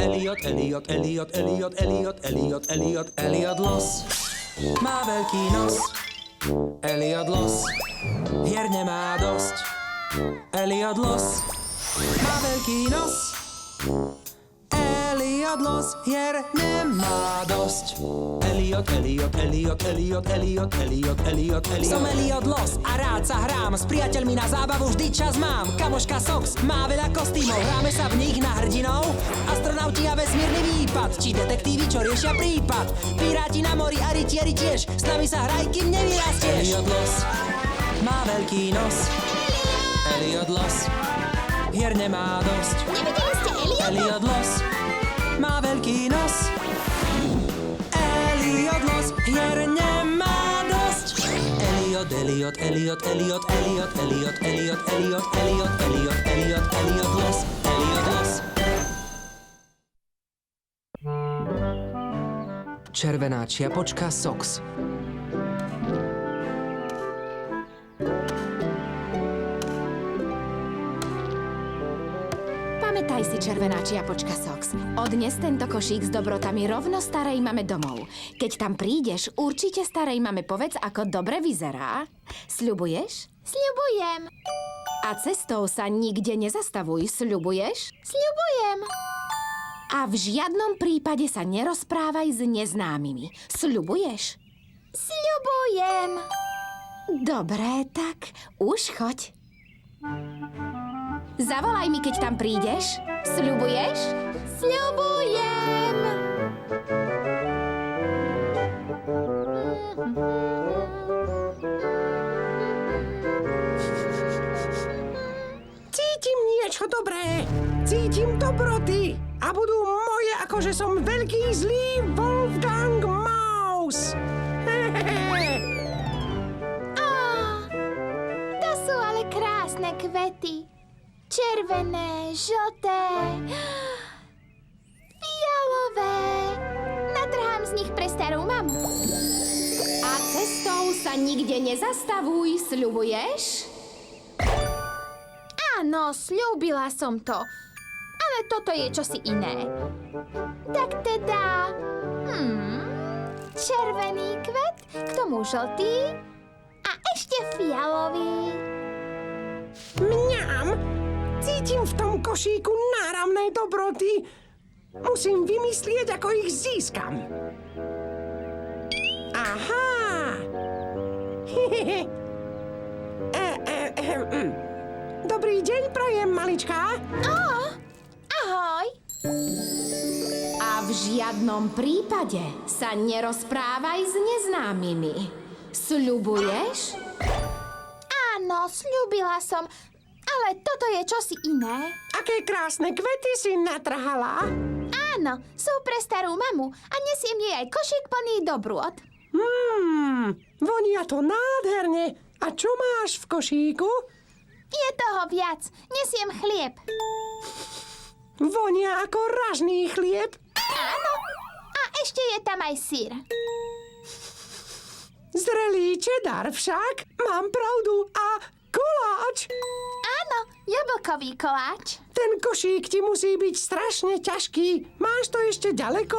Elliot Los má veľký nos. Elliot Los hier nemá dosť. Elliot Los má veľký nos. Elliot Los hier nemá dosť. Elliot. Som Elliot Los a rád sa hrám. S priateľmi na zábavu vždy čas mám. Kamoška Sox má veľa kostýmov. Hráme sa v nich na hrdinov. Astronauti a vesmírny výpad. Či detektívy, čo riešia prípad. Piráti na mori a rytieri tiež. S nami sa hraj, kým nevyrastieš. Elliot Los má veľký nos. Elliot Los hier nemá dosť. Nevideli ste Elliota? Elliot Los má veľký nos. Elliot Los hier nemá dosť. Elliot Los. Červená čiapočka Sox. Pamätaj si, červená čiapočka Sox. Odnes tento košík s dobrotami rovno starej mame domov. Keď tam prídeš, určite starej mame povedz, ako dobre vyzerá. Sľubuješ? Sľubujem. A cestou sa nikde nezastavuj. Sľubuješ? Sľubujem. A v žiadnom prípade sa nerozprávaj s neznámymi. Sľubuješ? Sľubujem. Dobre, tak už choď. Zavolaj mi, keď tam prídeš. Sľubuješ? Sľubujem. Cítim niečo dobré. Cítim dobroty. A budú moje, akože som veľký zlý Wolfgang Maus. To sú ale krásne kvety. Červené, žlté, fialové. Natrhám z nich pre starú mamu. A cestou sa nikde nezastavuj. Sľubuješ? Áno, sľúbila som to. Ale toto je čosi iné. Tak teda... červený kvet, k tomu žltý a ešte fialový. Mňam! Cítim v tom košíku náramné dobroty. Musím vymyslieť, ako ich získam. Aha! Dobrý deň, prajem, maličká. Ahoj. A v žiadnom prípade sa nerozprávaj s neznámymi. Sľubuješ? Áno, sľúbila som, ale toto je čosi iné. Aké krásne kvety si natrhala. Áno, sú pre starú mamu a nesiem jej aj košík plný dobrôt. Vonia to nádherne. A čo máš v košíku? Je toho viac. Nesiem chlieb. Vonia ako ražný chlieb. Áno. A ešte je tam aj syr. Zrelý čedar však. Mám pravdu. A koláč. Áno, jablkový koláč. Ten košík ti musí byť strašne ťažký. Máš to ešte ďaleko?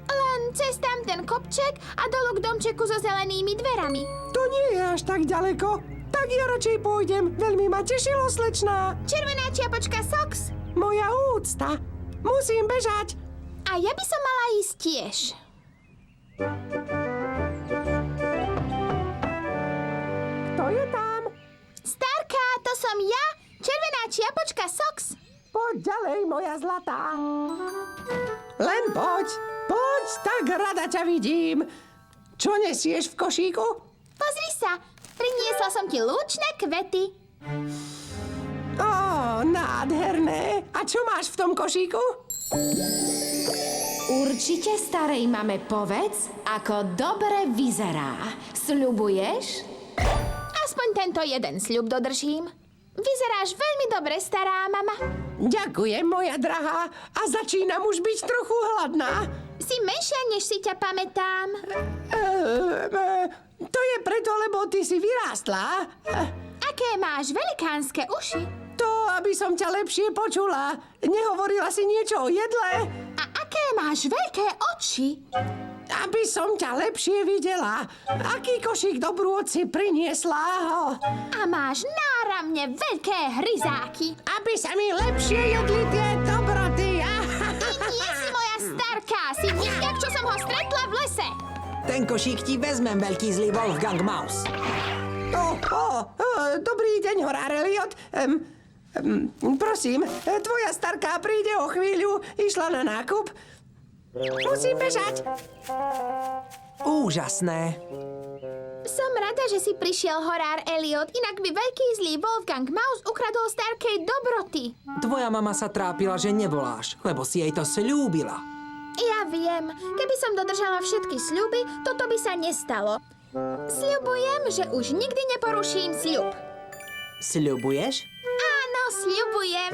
Len cez tam ten kopček a dolu k domčeku so zelenými dverami. To nie je až tak ďaleko. Tak ja radšej pôjdem. Veľmi ma tešilo, slečná. Červená čiapočka Sox. Moja úcta. Musím bežať. A ja by som mala ísť tiež. Kto je tam? Starka, to som ja, červená čiapočka Sox. Poď ďalej, moja zlatá. Len poď. Poď, tak rada ťa vidím. Čo nesieš v košíku? Pozri sa, priniesla som ti lúčne kvety. Ó, nádherné. A čo máš v tom košíku? Určite starej mame povedz, ako dobre vyzerá. Sľubuješ? Aspoň tento jeden sľub dodržím. Vyzeráš veľmi dobre, stará mama. Ďakujem, moja drahá. A začínam už byť trochu hladná. Si menšia, než si ťa pamätám. To je preto, lebo ty si vyrástla. Aké máš velikánske uši. To, aby som ťa lepšie počula. Nehovorila si niečo o jedle? A aké máš veľké oči? Aby som ťa lepšie videla. Aký košík dobrôt si priniesla? A máš náramne veľké hryzáky. Aby sa mi lepšie jedli tie dobroty. Ty nie si moja starka, si ničak, čo som ho stretla v lese. Ten košík ti vezmem, veľký zlý Wolfgang Maus. Dobrý deň, horár Elliot. Prosím, tvoja starka príde o chvíľu. Išla na nákup. Musím bežať. Úžasné. Som rada, že si prišiel, horár Elliot, inak by veľký zlý Wolfgang Maus ukradol starkej dobroty. Tvoja mama sa trápila, že nevoláš, lebo si jej to sľúbila. Ja viem, keby som dodržala všetky sľuby, toto by sa nestalo. Sľubujem, že už nikdy neporuším sľub. Sľubuješ? Áno, sľubujem.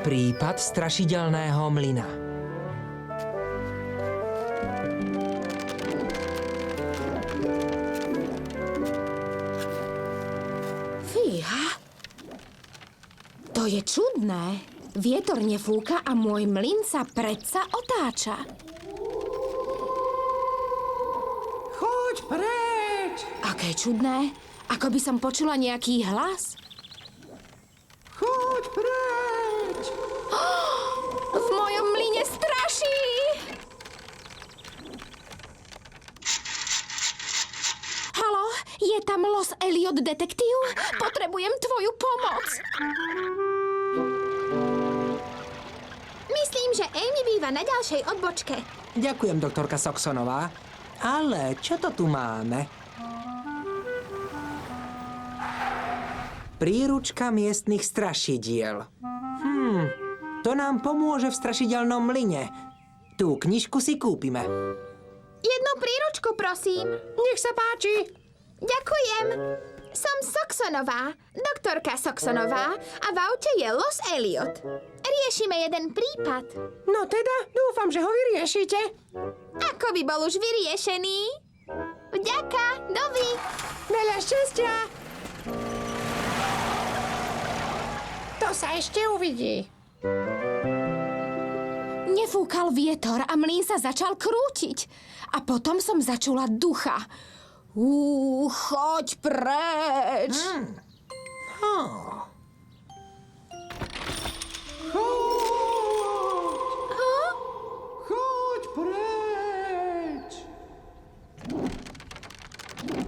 Prípad strašidelného mlyna. Fíha. To je čudné. Vietor nefúka a môj mlyn sa predsa otáča. Choď preč. Aké čudné. Ako by som počula nejaký hlas. Choď preč. V mojom mlyne straší. Haló, je tam Los Elliot detektív? Potrebujem tvoju pomoc. Myslím, že Amy býva na ďalšej odbočke. Ďakujem, doktorka Soxonová. Ale čo to tu máme? Príručka miestnych strašidiel. To nám pomôže v strašidelnom mlyne. Tú knižku si kúpime. Jednu príručku, prosím. Nech sa páči. Ďakujem. Som Soxonová, doktorka Soxonová a v aute je Los Elliot. Riešime jeden prípad. No teda, dúfam, že ho vyriešite. Ako by bol už vyriešený? Vďaka, dovi. Veľa šťastia. To sa ešte uvidí. Nefúkal vietor a mlyn sa začal krútiť. A potom som začula ducha. Choď preč. Choď preč.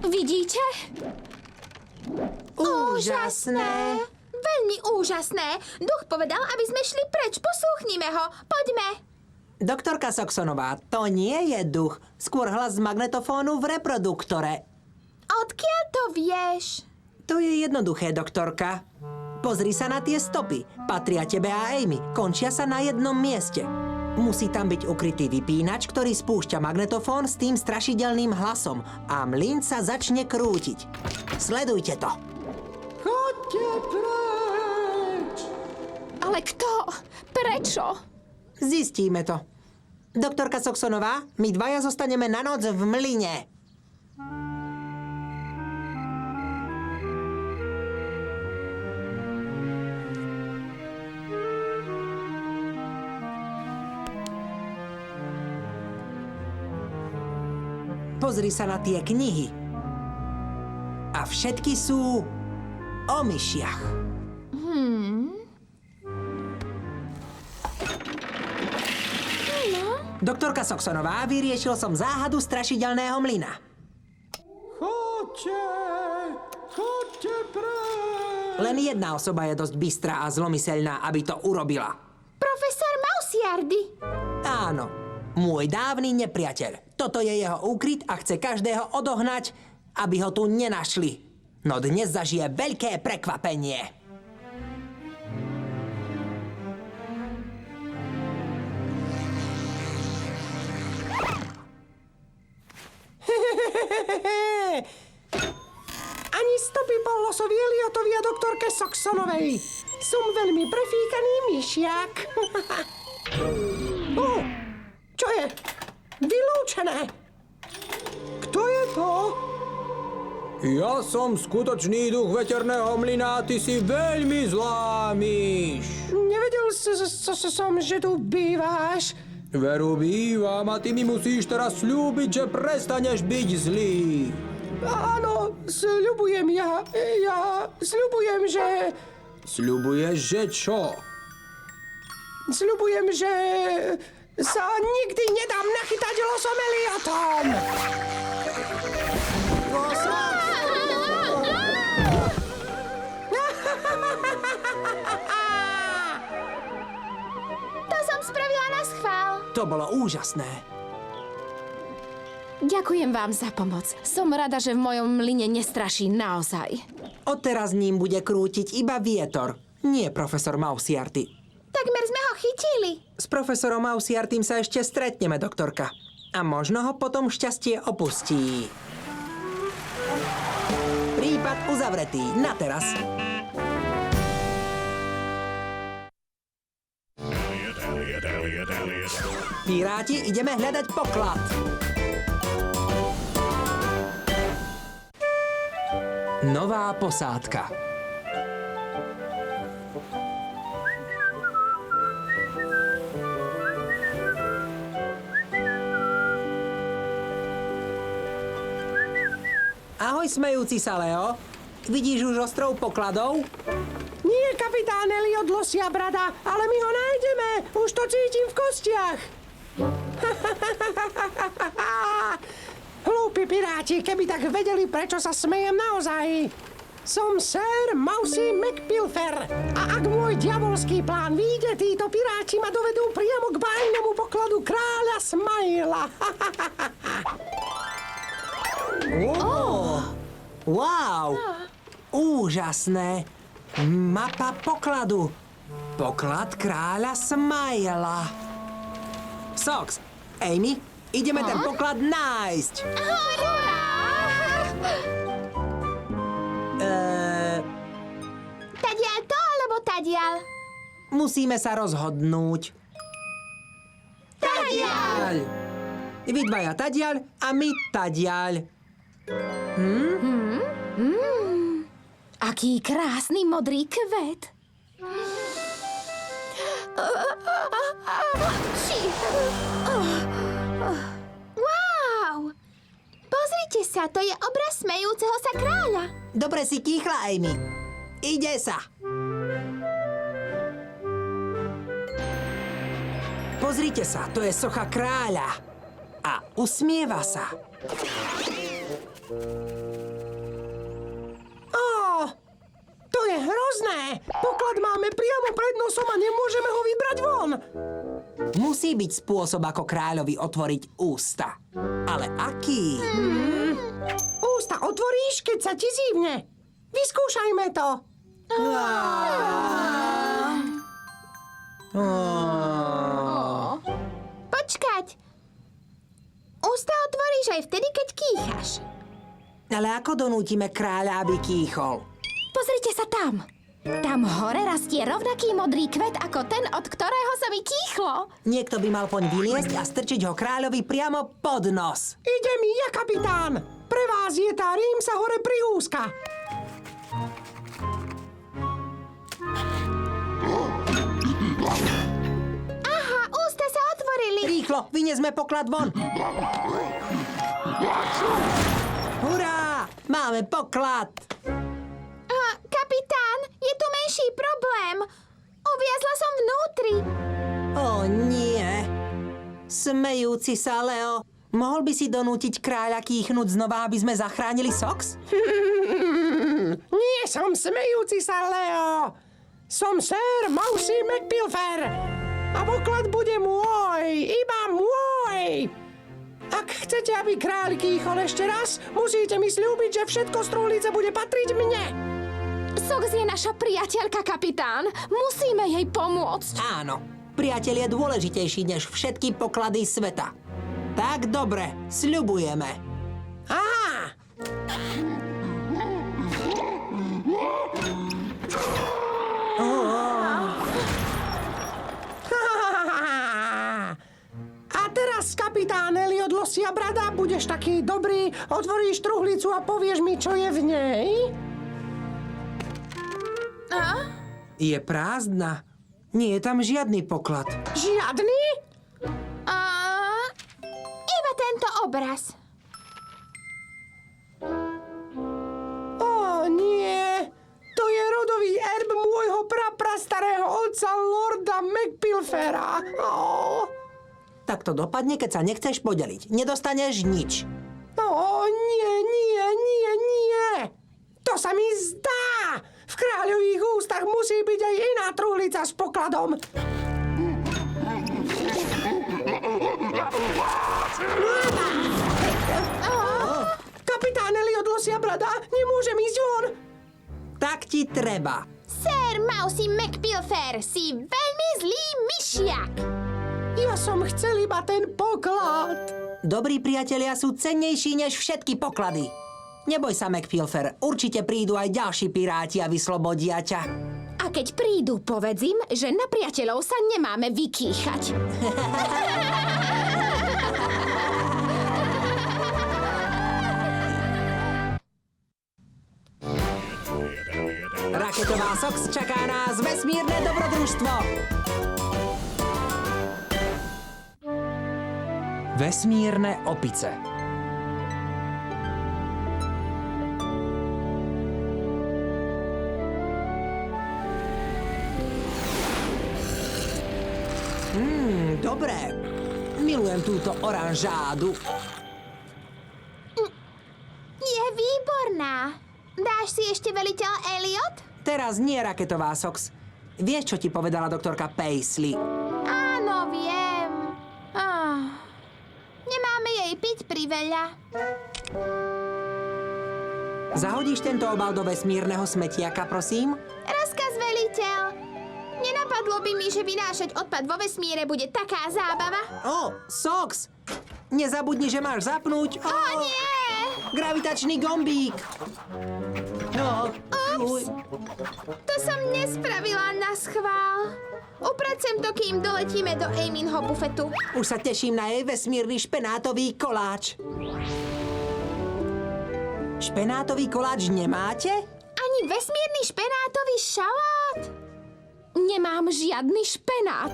Vidíte? Úžasné. Veľmi úžasné. Duch povedal, aby sme šli preč. Posúchnime ho. Poďme. Doktorka Soxonová, to nie je duch. Skôr hlas z magnetofónu v reproduktore. Odkiaľ to vieš? To je jednoduché, doktorka. Pozri sa na tie stopy. Patria tebe a Amy. Končia sa na jednom mieste. Musí tam byť ukrytý vypínač, ktorý spúšťa magnetofón s tým strašidelným hlasom a mlyn sa začne krútiť. Sledujte to. Choďte preč. Ale kto? Prečo? Zistíme to. Doktorka Soxonová, my dvaja zostaneme na noc v mlyne. Pozri sa na tie knihy. A všetky sú o myšiach. Doktorka Soxonová, vyriešil som záhadu strašidelného mlyna. Choďte preč. Len jedna osoba je dosť bystrá a zlomyselná, aby to urobila. Profesor Mausiardy. Áno, môj dávny nepriateľ. Toto je jeho úkryt a chce každého odohnať, aby ho tu nenašli. No dnes zažije veľké prekvapenie. Ani stopy po Losovi Elliotovi a doktorke Soxonovej. Som veľmi prefíkaný myšiak. Čo je? Vylúčené. Kto je to? Ja som skutočný duch veterného mlyna a ty si veľmi zlá myš. Nevedel som, že tu býváš. Veru bývam a ty mi musíš teraz sľúbiť, že prestaneš byť zlý. Áno, sľubujem ja sľubujem, že... Sľubuješ, že čo? Sľubujem, že sa nikdy nedám nachytať losom Eliotom. To som spravila na schvál. To bolo úžasné. Ďakujem vám za pomoc. Som rada, že v mojom mlyne nestraší naozaj. Odteraz ním bude krútiť iba vietor, nie profesor Mausiarty. Takmer sme ho chytili. S profesorom Mausiartym sa ešte stretneme, doktorka. A možno ho potom šťastie opustí. Prípad uzavretý. Na teraz. Piráti, ideme hľadať poklad. Nová posádka. Ahoj, smejúci sa, Leo. Vidíš už ostrov pokladov? Nie, kapitán Eliot Losia brada, ale my ho nájdeme. Už to cítim v kostiach. Hlúpi piráti, keby tak vedeli, prečo sa smejem naozaj. Som Sir Mousy McPilfer. A ak môj diabolský plán vyjde, títo piráti ma dovedú priamo k bájnemu pokladu kráľa Smaila. Wow! Úžasné! Mapa pokladu. Poklad kráľa Smaila. Sox, Amy, ideme ten poklad nájsť. Tadiaľ to, alebo tadiaľ? Musíme sa rozhodnúť. Tadiaľ! Vy dvaja tadiaľ a my tadiaľ. Aký krásny modrý kvet. Wow! Pozrite sa, to je obraz smejúceho sa kráľa. Dobre si kýchla, Amy. Ide sa. Pozrite sa, to je socha kráľa. A usmieva sa. To je hrozné. Poklad máme priamo pred nosom a nemôžeme ho vybrať von. Musí byť spôsob, ako kráľovi otvoriť ústa. Ale aký? Ústa otvoríš, keď sa ti zívne. Vyskúšajme to. Počkať. Ústa otvoríš aj vtedy, keď kýchaš. Ale ako donútime kráľa, aby kýchol? Pozrite sa tam. Tam hore rastie rovnaký modrý kvet ako ten, od ktorého sa mi kýchlo. Niekto by mal poň vyliesť a strčiť ho kráľovi priamo pod nos. Idem ja, kapitán. Pre vás je tá Rím sa hore prihúska. Aha, ústa sa otvorili. Rýchlo, vyniesme poklad von. Hurá! Máme poklad! Kapitán, je tu menší problém. Uviazla som vnútri. Ó, nie. Smejúci sa, Leo. Mohol by si donútiť kráľa kýchnúť znova, aby sme zachránili Sox? Nie som smejúci sa, Leo. Som Sir Mousy McPilfer. A poklad bude môj. Iba môj. Ak chcete, aby kráľ kýchol ešte raz, musíte mi sľúbiť, že všetko z trúlice bude patriť mne. Sox je naša priateľka, kapitán. Musíme jej pomôcť. Áno. Priateľ je dôležitejší než všetky poklady sveta. Tak dobre, sľubujeme. Aha! Ó, kapitán Elliot Losia Brada, budeš taký dobrý, otvoríš truhlicu a povieš mi, čo je v nej? Je prázdna. Nie je tam žiadny poklad. Žiadny? Iba tento obraz. Ó, nie. To je rodový erb môjho praprastarého otca, Lorda McPilfera. Ó. Tak to dopadne, keď sa nechceš podeliť. Nedostaneš nič. Ó, nie. To sa mi zdá. V kráľových ústach musí byť aj iná truhlica s pokladom. Kapitán Elliot Losia Brada, nemôžem ísť von. Tak ti treba. Sir Mousy McPilfer, si veľmi zlý myšiak. Ja som chcel iba ten poklad. Dobrí priatelia sú cennejší než všetky poklady. Neboj sa, McPilfer, určite prídu aj ďalší piráti a vyslobodia ťa. A keď prídu, povedz im, že na priateľov sa nemáme vykýchať. Raketová Sox čaká nás vesmírne dobrodružstvo. Vesmírne opice. Dobré. Milujem túto oranžádu. Je výborná. Dáš si ešte veliteľ Elliot? Teraz nie, Raketová Sox. Vieš, čo ti povedala doktorka Paisley? Áno, viem. Nemáme jej piť priveľa. Zahodíš tento obal do vesmírneho smetiaka, prosím? Rozkaz, veliteľ. Nenapadlo by mi, že vynášať odpad vo vesmíre bude taká zábava. Ó, Sox! Nezabudni, že máš zapnúť... Ó, nie! Gravitačný gombík. No, Ups. To som nespravila na schvál. Upracem to, kým doletíme do Amyho bufetu. Už sa teším na jej vesmírny špenátový koláč. Špenátový koláč nemáte? Ani vesmírny špenátový šalát? Nemám žiadny špenát.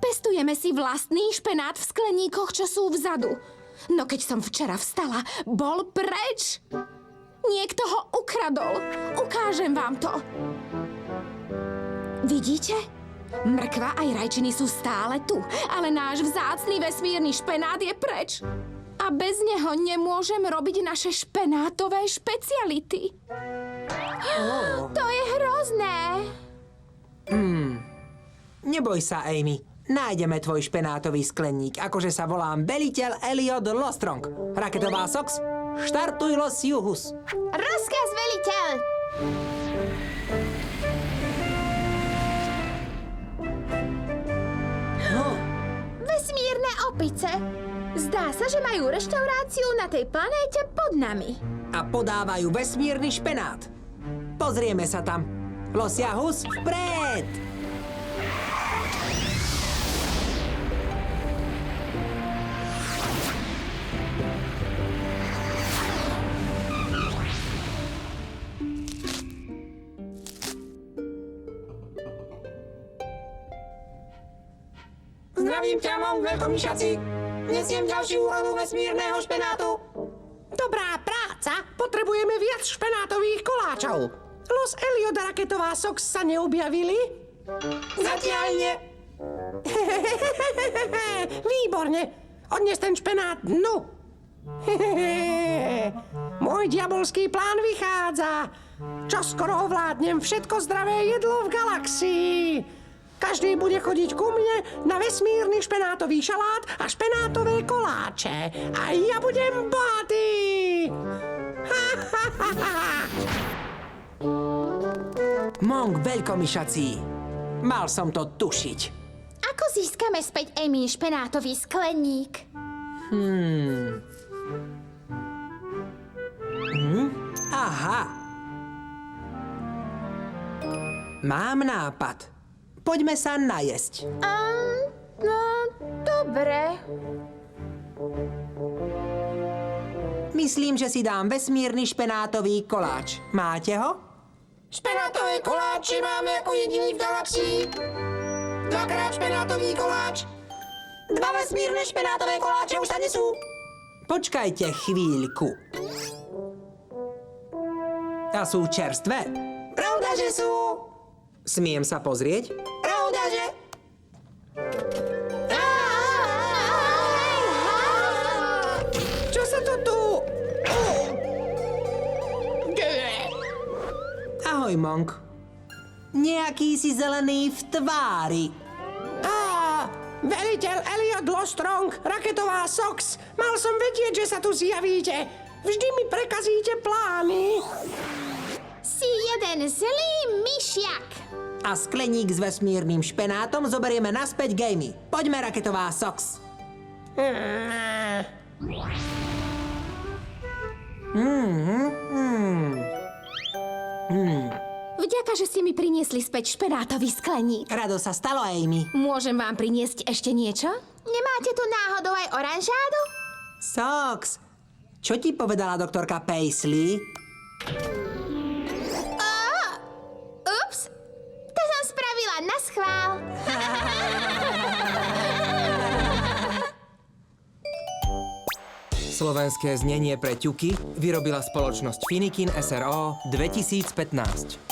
Pestujeme si vlastný špenát v skleníkoch, čo sú vzadu. No keď som včera vstala, bol preč. Niekto ho ukradol. Ukážem vám to. Vidíte? Mrkva aj rajčiny sú stále tu, ale náš vzácny vesmírny špenát je preč. A bez neho nemôžem robiť naše špenátové špeciality. To je hrozné. Neboj sa, Amy. Nájdeme tvoj špenátový skleník, akože sa volám veliteľ Elliot Lostrong. Raketová Sox, štartuj Los Juhus. Rozkaz, veliteľ. Vesmírne opice. Zdá sa, že majú reštauráciu na tej planéte pod nami. A podávajú vesmírny špenát. Pozrieme sa tam. Los Juhus, vpred! Zdravím ťa, Mong, veľkomyšaci. Nesiem ďalšiu úrodu vesmírneho špenátu. Dobrá práca. Potrebujeme viac špenátových koláčov. Los Elliot a Raketová Sox sa neobjavili? Zatiaľ nie. Výborne. Odnes ten špenát dnu. Môj diabolský plán vychádza. Čoskoro ovládnem všetko zdravé jedlo v galaxii. Každý bude chodiť ku mne na vesmírny špenátový šalát a špenátové koláče. A ja budem bohatý! Mong veľkomyšací. Mal som to tušiť. Ako získame späť Amy špenátový skleník? Aha. Mám nápad. Poďme sa najesť. No, dobre. Myslím, že si dám vesmírny špenátový koláč. Máte ho? Špenátové koláče máme ako jediný v galaxii. 2x špenátový koláč. 2 vesmírne špenátové koláče už sa nesú. Počkajte chvíľku. A sú čerstvé? Pravda, že sú. Smiem sa pozrieť? Pravda, že... Čo sa to tu... Ahoj, Monk. Nejaký si zelený v tvári. Veliteľ Elliot Lostrong, raketová Sox. Mal som vedieť, že sa tu zjavíte. Vždy mi prekazíte plány. Si jeden zlý myšiak. A skleník s vesmírnym špenátom zoberieme naspäť gamey. Poďme, raketová Sox. Vďaka, že ste mi priniesli späť špenátový skleník. Rado sa stalo, Amy. Môžem vám priniesť ešte niečo? Nemáte tu náhodou aj oranžádu? Sox, čo ti povedala doktorka Paisley? Ups, to som spravila naschvál. Slovenské znenie pre ťuky vyrobila spoločnosť Finikin SRO 2015.